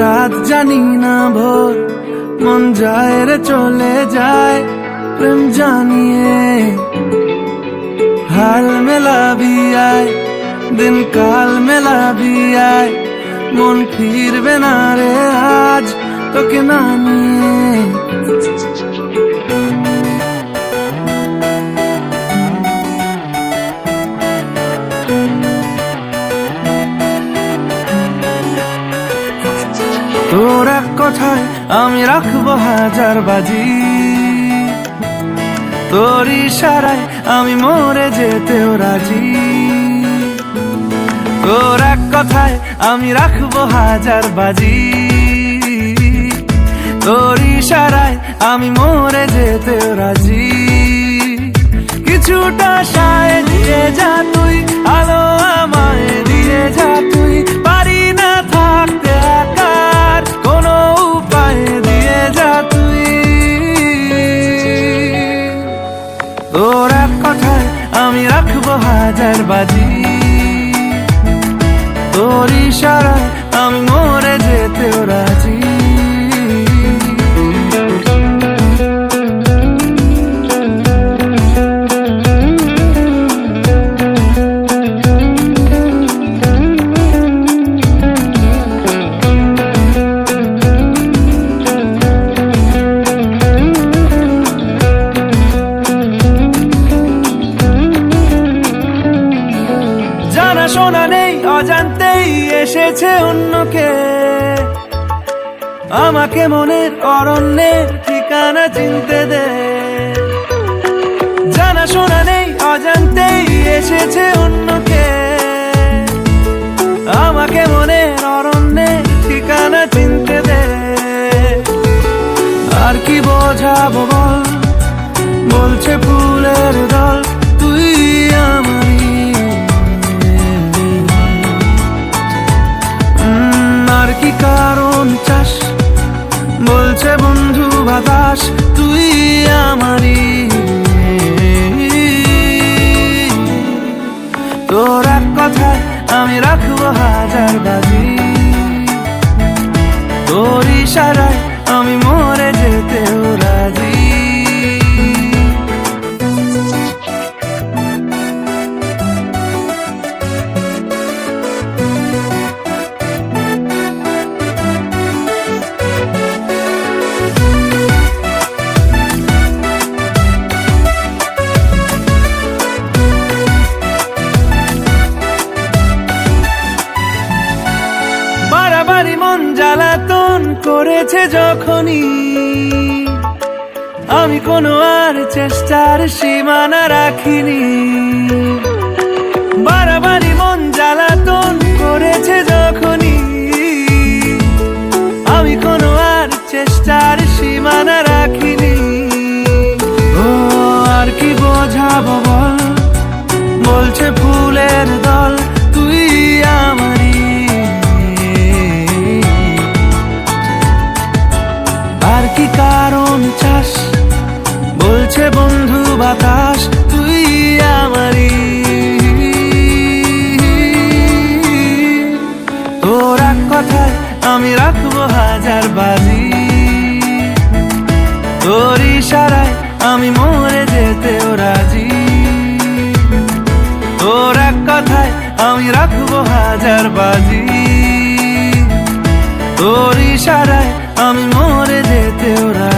রাত জানি না ভোর, মন যায় রে চলে যায় প্রেম জানিয়ে। हाल मेला भी आए दिन काल मेला भी आए, मन फिरबे ना रे आज তোকে না নিয়ে। তোর এক কথায় আমি রাখবো হাজার বাজি, তোর ইশারায় আমি মরে যেতেও রাজি। তোর এক কথায় আমি রাখবো হাজার বাজি, তোর ইশারায় আমি মরে যেতেও রাজি। কিছুটা সায় দিয়ে যা তুই, আলো আমায় দিয়ে যা তুই, পারি না থাকতে একার কোনো উপায় দিয়ে যা তুই। তোর এক কথায় আমি রাখবো হাজার বাজি, তোর ইশারায় আমি মরে যেতেও রাজি। শোনা নেই অজান্তেই এসেছে অন্যকে, আমাকে মনের অরণ্যের ঠিকানা চিনতে দে। জানা শোনা নেই অজান্তেই এসেছে অন্যকে, আমাকে মনের অরণ্যের ঠিকানা চিনতে দে। আর কি বোঝাবো বল, বলছে ফুলের দল তুই আমারই। আর কি কারণ চাস, বলছে বন্ধু বাতাস তুই আমারই। তোর এক কথায় আমি রাখবো হাজার বাজি, তোর ইশারায় আমি মরে যেতেও রাজি। বাড়াবাড়ি মন জ্বালাতন করেছে যখনই, আমি কোনো আর চেষ্টার সীমানা রাখিনি। বাড়াবাড়ি মন জ্বালাতন করেছে যখনই, আমি কোনো আর চেষ্টার সীমানা রাখিনি। ও আর কি বোঝাবো বল, বলছে ফুলের দল তুই আমারই। আর কি কারণ চাস, বলছে বন্ধু বাতাস তুই আমারই। তোর এক কথায় আমি রাখবো হাজার বাজি, তোর ইশারায় আমি মরে যেতেও রাজি। তোর এক কথায় আমি রাখবো হাজার বাজি, তোর ইশারায় আমি মরে যেতেও রাজি।